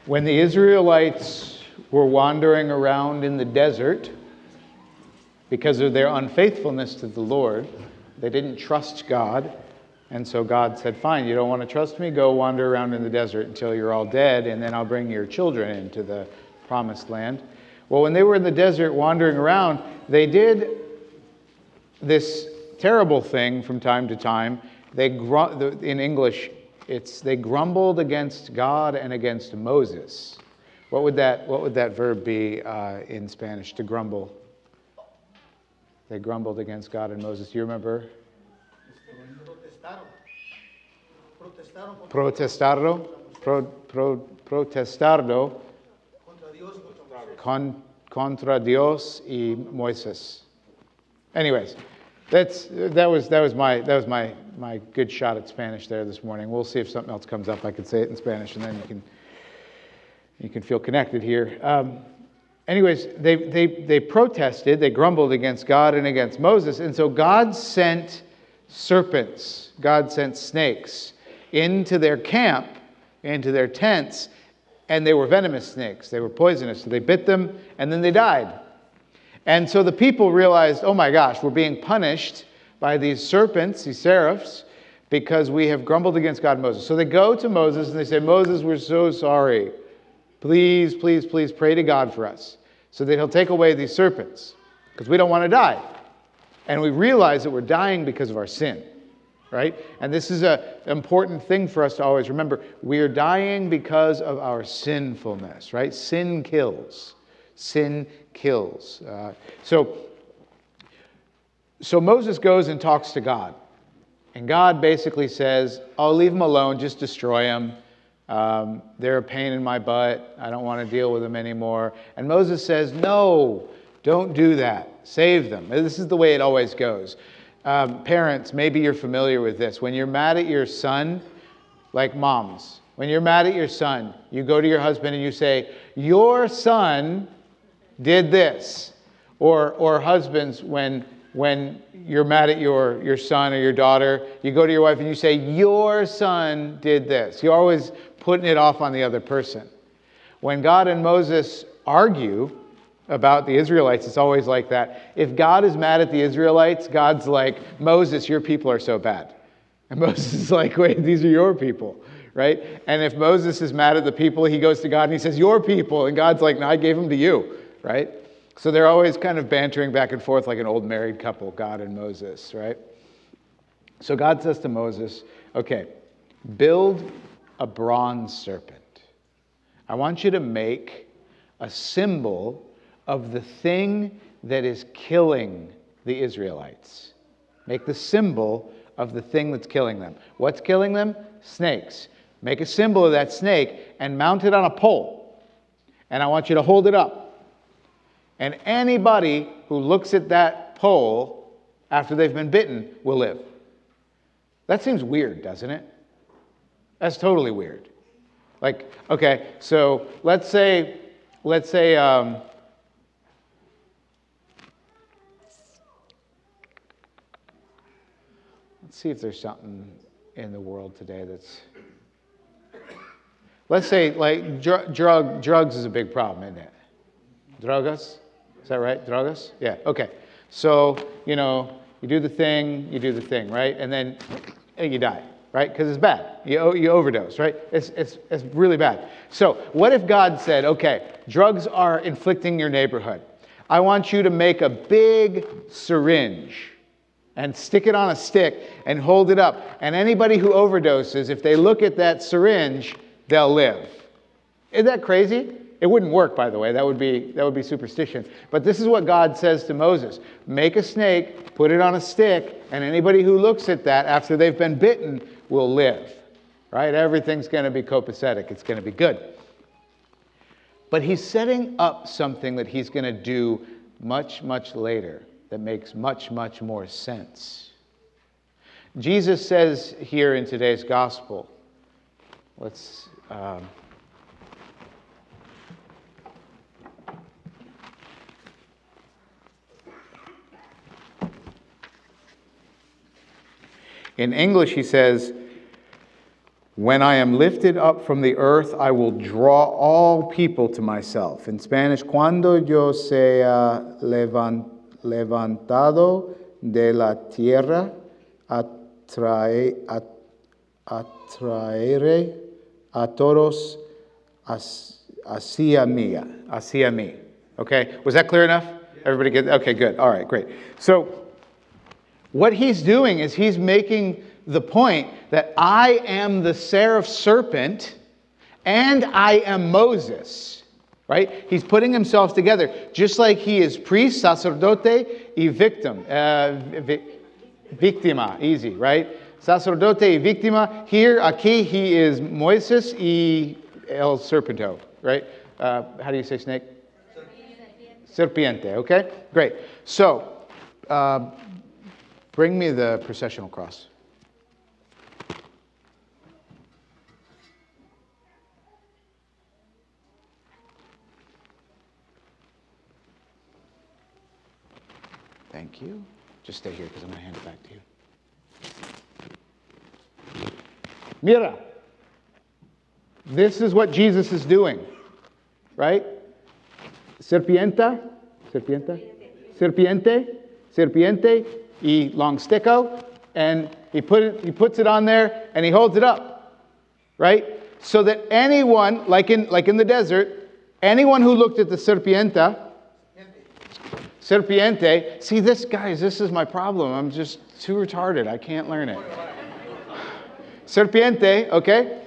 When the Israelites were wandering around in the desert because of their unfaithfulness to the Lord, they didn't trust God. And so God said, fine, you don't want to trust me? Go wander around in the desert until you're all dead, and then I'll bring your children into the promised land. Well, when they were in the desert wandering around, they did this terrible thing from time to time. In English, they grumbled against God and against Moses. What would that verb be in Spanish, to grumble? They grumbled against God and Moses. Do you remember? Protestardo. Protestardo. Contra Dios y Moisés. Anyways, that was my good shot at Spanish there this morning. We'll see if something else comes up. I could say it in Spanish, and then you can feel connected here. Anyways, they protested, they grumbled against God and against Moses, and so God sent serpents, God sent snakes into their camp, into their tents, and they were venomous snakes. They were poisonous, so they bit them, and then they died. And so the people realized, oh my gosh, we're being punished by these serpents, these seraphs, because we have grumbled against God and Moses. So they go to Moses and they say, Moses, we're so sorry. Please, please, please pray to God for us so that he'll take away these serpents, because we don't want to die. And we realize that we're dying because of our sin, right? And this is an important thing for us to always remember. We are dying because of our sinfulness, right? Sin kills. Sin kills. So Moses goes and talks to God. And God basically says, I'll leave them alone, just destroy them. They're a pain in my butt. I don't want to deal with them anymore. And Moses says, no, don't do that. Save them. This is the way it always goes. Parents, maybe you're familiar with this. When you're mad at your son, like moms, when you're mad at your son, you go to your husband and you say, your son did this. Or husbands, when you're mad at your son or your daughter, you go to your wife and you say, your son did this. You're always putting it off on the other person. When God and Moses argue about the Israelites, it's always like that. If God is mad at the Israelites, God's like, Moses, your people are so bad. And Moses is like, wait, these are your people, right? And if Moses is mad at the people, he goes to God and he says, your people. And God's like, no, I gave them to you, right? So they're always kind of bantering back and forth like an old married couple, God and Moses, right? So God says to Moses, okay, build a bronze serpent. I want you to make a symbol of the thing that is killing the Israelites. Make the symbol of the thing that's killing them. What's killing them? Snakes. Make a symbol of that snake and mount it on a pole. And I want you to hold it up. And anybody who looks at that pole after they've been bitten will live. That seems weird, doesn't it? That's totally weird. Like, okay, so let's say, let's see if there's something in the world today that's, let's say, like, drugs is a big problem, isn't it? Drogas? Is that right? Drogas? Yeah, okay. So, you do the thing, right? And then you die, right? Because it's bad. You overdose, right? It's really bad. So what if God said, okay, drugs are inflicting your neighborhood. I want you to make a big syringe and stick it on a stick and hold it up. And anybody who overdoses, if they look at that syringe, they'll live. Isn't that crazy? It wouldn't work, by the way. That would be superstition. But this is what God says to Moses. Make a snake, put it on a stick, and anybody who looks at that after they've been bitten will live. Right? Everything's going to be copacetic. It's going to be good. But he's setting up something that he's going to do much, much later that makes much, much more sense. Jesus says here in today's gospel, in English, he says, When I am lifted up from the earth, I will draw all people to myself. In Spanish, cuando yo sea levantado de la tierra, atraeré a todos hacia mí. Okay, was that clear enough? Everybody get? Okay, good. All right, great. So what he's doing is he's making the point that I am the seraph serpent and I am Moses, right? He's putting himself together, just like he is priest, sacerdote, y victim. Víctima, easy, right? Sacerdote y víctima. Here, aquí, he is Moises y el serpento, right? How do you say snake? Serpiente, okay? Great. So, bring me the processional cross. Thank you. Just stay here because I'm going to hand it back to you. Mira. This is what Jesus is doing, right? Serpiente, y long sticko, and he puts it on there and he holds it up, right? So that anyone, like in the desert, anyone who looked at the serpiente, see this, guys, this is my problem. I'm just too retarded. I can't learn it. Serpiente, okay?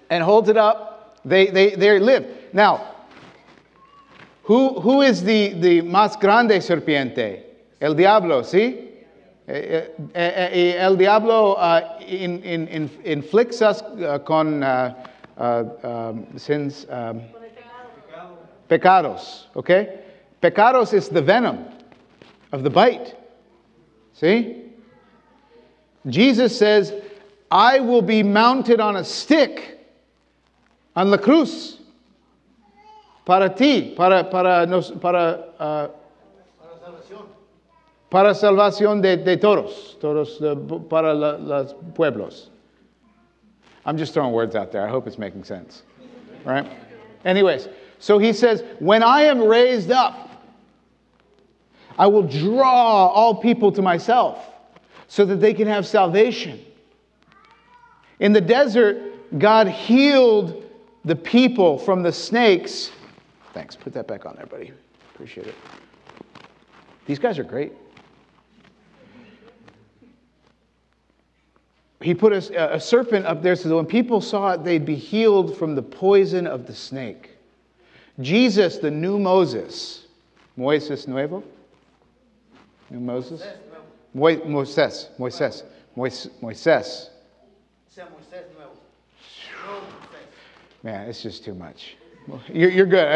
And holds it up. They live. Now, who is the más grande serpiente? El diablo, ¿sí? El diablo inflicts us con sins, pecados, okay? Pecados is the venom of the bite. See? Jesus says, I will be mounted on a stick on la cruz para ti, para salvación de todos, para los pueblos. I'm just throwing words out there. I hope it's making sense. Right? Anyways, so he says, when I am raised up, I will draw all people to myself so that they can have salvation. In the desert, God healed the people from the snakes. Thanks. Put that back on there, buddy. Appreciate it. These guys are great. He put a serpent up there so that when people saw it, they'd be healed from the poison of the snake. Jesus, the new Moses. Moises nuevo? New Moses? Moisés. Man, it's just too much. You're good.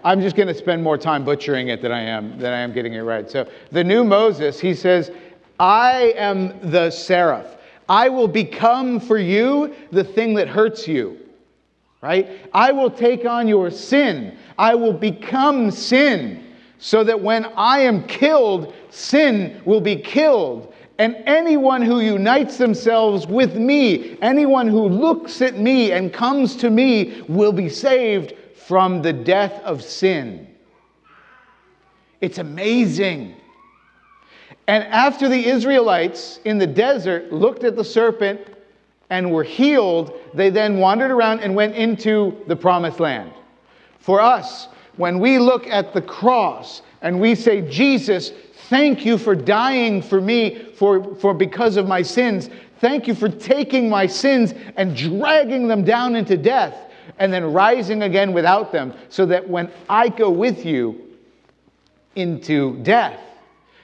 I'm just going to spend more time butchering it than I am getting it right. So the new Moses, he says, I am the seraph. I will become for you the thing that hurts you. Right? I will take on your sin. I will become sin. So that when I am killed, sin will be killed. And anyone who unites themselves with me, anyone who looks at me and comes to me, will be saved from the death of sin. It's amazing. And after the Israelites in the desert looked at the serpent and were healed, they then wandered around and went into the promised land. For us, when we look at the cross and we say, Jesus, thank you for dying for me for because of my sins. Thank you for taking my sins and dragging them down into death and then rising again without them, so that when I go with you into death,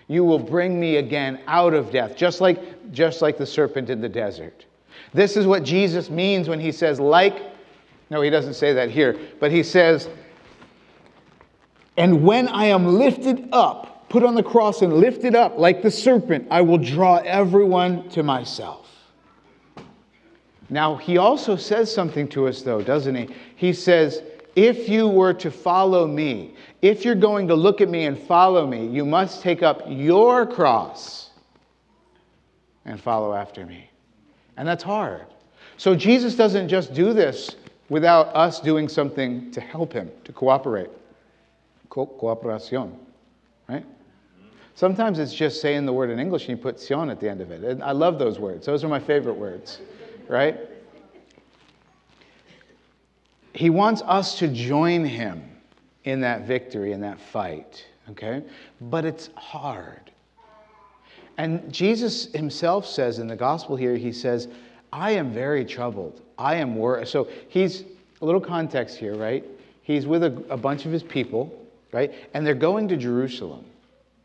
you will bring me again out of death, just like the serpent in the desert. This is what Jesus means when he says, no, he doesn't say that here, but he says, and when I am lifted up, put on the cross and lifted up like the serpent, I will draw everyone to myself. Now, he also says something to us, though, doesn't he? He says, if you were to follow me, if you're going to look at me and follow me, you must take up your cross and follow after me. And that's hard. So Jesus doesn't just do this without us doing something to help him, to cooperate. Cooperación, right? Sometimes it's just saying the word in English and you put sion at the end of it. And I love those words. Those are my favorite words, right? He wants us to join him in that victory, in that fight, okay? But it's hard. And Jesus himself says in the gospel here, he says, I am very troubled. I am worried. So he's, a little context here, right? He's with a bunch of his people, right? And they're going to Jerusalem,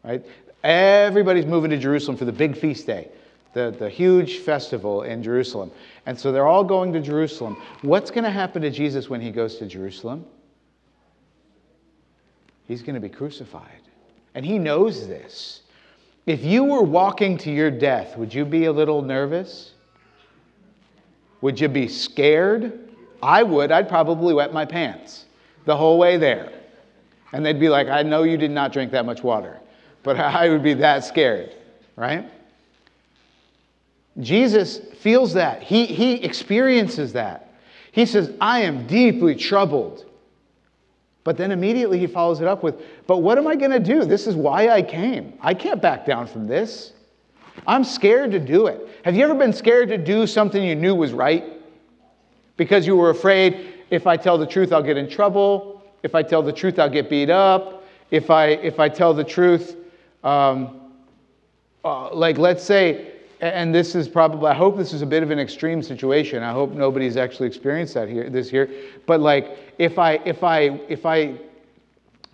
right? Everybody's moving to Jerusalem for the big feast day, the huge festival in Jerusalem. And so they're all going to Jerusalem. What's going to happen to Jesus when he goes to Jerusalem? He's going to be crucified. And he knows this. If you were walking to your death, would you be a little nervous? Would you be scared? I would. I'd probably wet my pants the whole way there. And they'd be like, I know you did not drink that much water, but I would be that scared, right? Jesus feels that. He experiences that. He says, I am deeply troubled. But then immediately he follows it up with, but what am I going to do? This is why I came. I can't back down from this. I'm scared to do it. Have you ever been scared to do something you knew was right? Because you were afraid, if I tell the truth, I'll get in trouble. If I tell the truth, I'll get beat up. If I tell the truth, like let's say, and this is probably, I hope this is a bit of an extreme situation. I hope nobody's actually experienced this here. But like, if I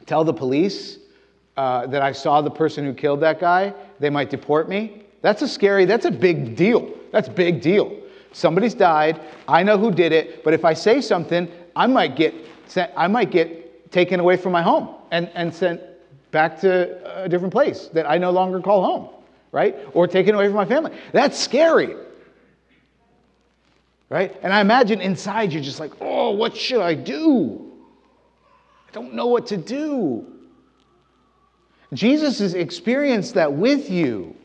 tell the police that I saw the person who killed that guy, they might deport me. That's a big deal. That's a big deal. Somebody's died. I know who did it. But if I say something, I might get taken away from my home and sent back to a different place that I no longer call home. Right? Or taken away from my family. That's scary. Right? And I imagine inside you're just like, oh, what should I do? I don't know what to do. Jesus has experienced that with you.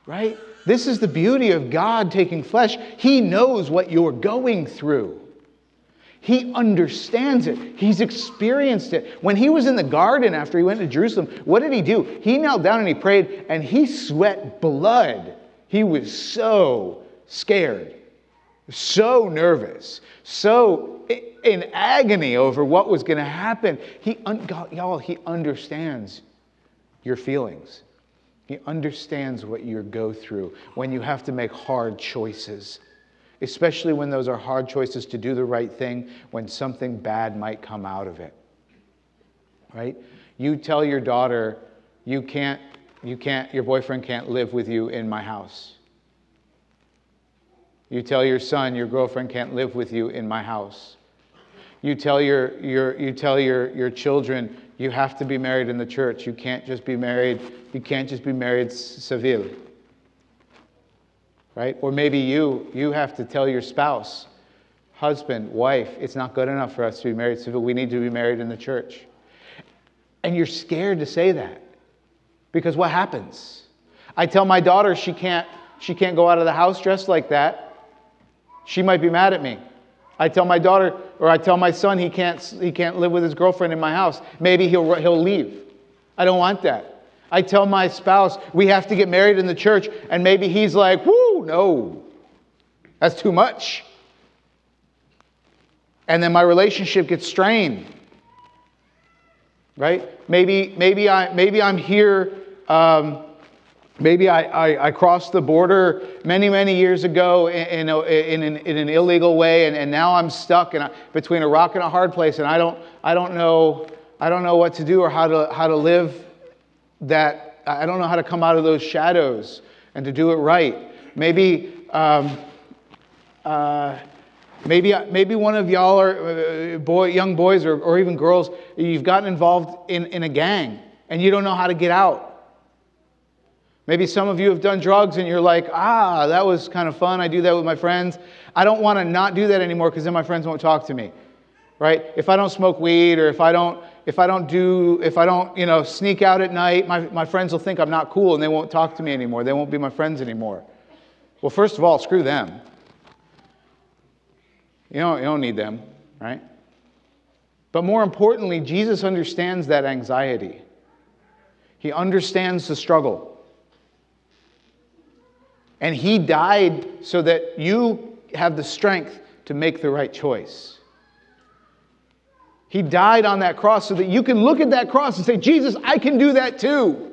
Right? This is the beauty of God taking flesh. He knows what you're going through. He understands it. He's experienced it. When he was in the garden after he went to Jerusalem, what did he do? He knelt down and he prayed and he sweat blood. He was so scared, so nervous, so in agony over what was going to happen. Y'all, he understands your feelings. He understands what you go through when you have to make hard choices. Especially when those are hard choices to do the right thing, when something bad might come out of it. Right? You tell your daughter, your boyfriend can't live with you in my house. You tell your son, your girlfriend can't live with you in my house. You tell your children, you have to be married in the church. You can't just be married civil. Right? Or maybe you have to tell your spouse, husband, wife, it's not good enough for us to be married civil. We need to be married in the church. And you're scared to say that. Because what happens? I tell my daughter she can't go out of the house dressed like that. She might be mad at me. I tell my daughter, or I tell my son he can't live with his girlfriend in my house. Maybe he'll leave. I don't want that. I tell my spouse, we have to get married in the church, and maybe he's like, whoo, no, that's too much. And then my relationship gets strained. Right? Maybe I'm here, maybe I crossed the border many years ago in an illegal way, and now I'm stuck between a rock and a hard place, and I don't know what to do or how to live that. I don't know how to come out of those shadows and to do it right. Maybe one of y'all are young boys or even girls, you've gotten involved in a gang and you don't know how to get out. Maybe some of you have done drugs and you're like, that was kind of fun. I do that with my friends. I don't want to not do that anymore because then my friends won't talk to me. Right? If I don't smoke weed or if I don't sneak out at night, my friends will think I'm not cool and they won't talk to me anymore. They won't be my friends anymore. Well, first of all, screw them. You don't need them, right? But more importantly, Jesus understands that anxiety. He understands the struggle. And he died so that you have the strength to make the right choice. He died on that cross so that you can look at that cross and say, Jesus, I can do that too.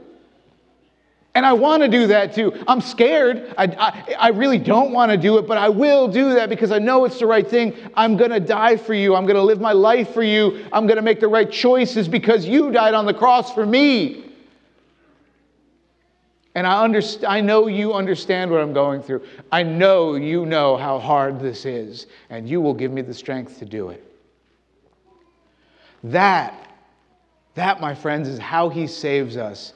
And I want to do that too. I'm scared. I really don't want to do it, but I will do that because I know it's the right thing. I'm going to die for you. I'm going to live my life for you. I'm going to make the right choices because you died on the cross for me. And I know you understand what I'm going through. I know you know how hard this is, and you will give me the strength to do it. That, my friends, is how he saves us.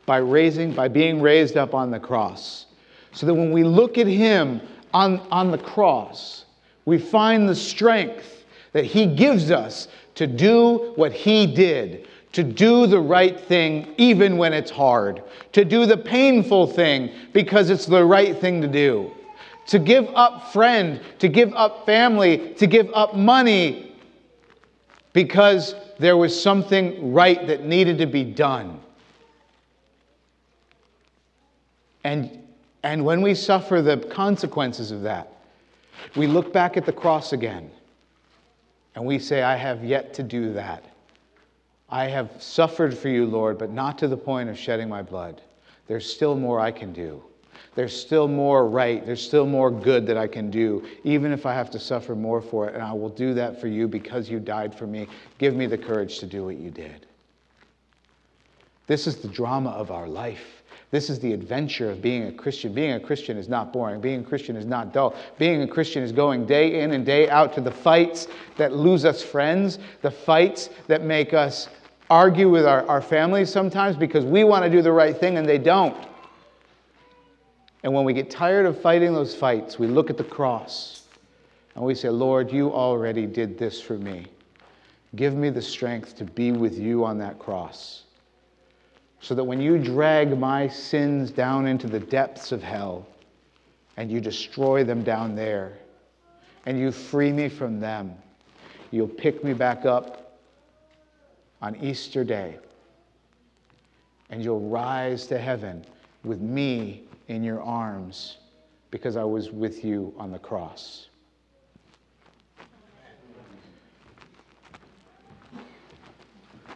By being raised up on the cross. So that when we look at him on the cross, we find the strength that he gives us to do what he did, to do the right thing even when it's hard, to do the painful thing because it's the right thing to do, to give up friend, to give up family, to give up money because there was something right that needed to be done. And when we suffer the consequences of that, we look back at the cross again and we say, I have yet to do that. I have suffered for you, Lord, but not to the point of shedding my blood. There's still more I can do. There's still more right. There's still more good that I can do, even if I have to suffer more for it. And I will do that for you because you died for me. Give me the courage to do what you did. This is the drama of our life. This is the adventure of being a Christian. Being a Christian is not boring. Being a Christian is not dull. Being a Christian is going day in and day out to the fights that lose us friends, the fights that make us argue with our families sometimes because we want to do the right thing and they don't. And when we get tired of fighting those fights, we look at the cross and we say, Lord, you already did this for me. Give me the strength to be with you on that cross. So that when you drag my sins down into the depths of hell and you destroy them down there and you free me from them, you'll pick me back up on Easter Day and you'll rise to heaven with me in your arms because I was with you on the cross.